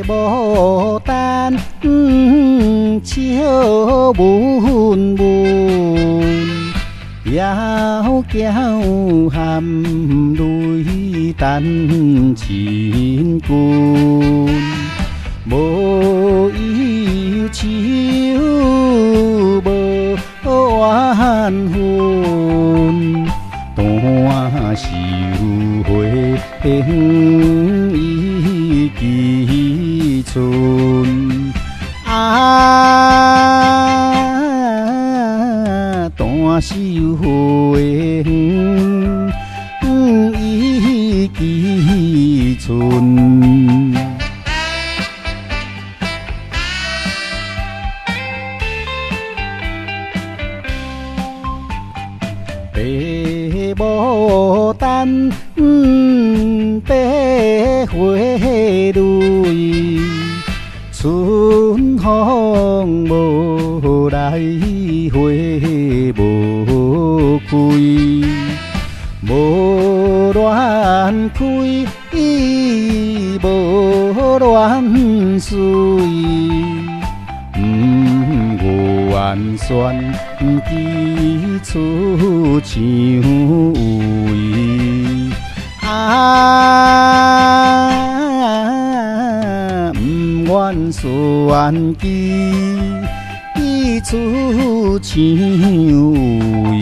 牡丹笑文文，窈窕含泪等亲君。无伊愁，无怨恨，单受花香伊寄春。单受花香伊寄春。白牡丹白花蕊，春风无来花无开，无乱开无乱随。愿选寄出墙围，不愿选寄出墙围。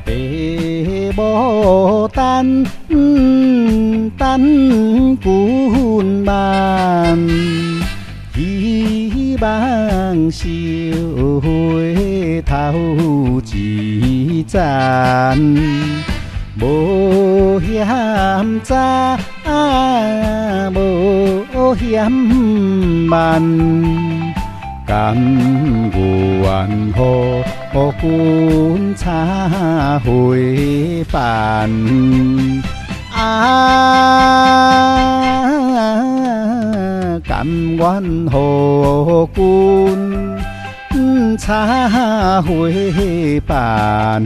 白牡丹等君慢，希望烧花头一盏，无嫌早，无嫌慢。甘愿予君插花瓣，甘愿予君插花瓣。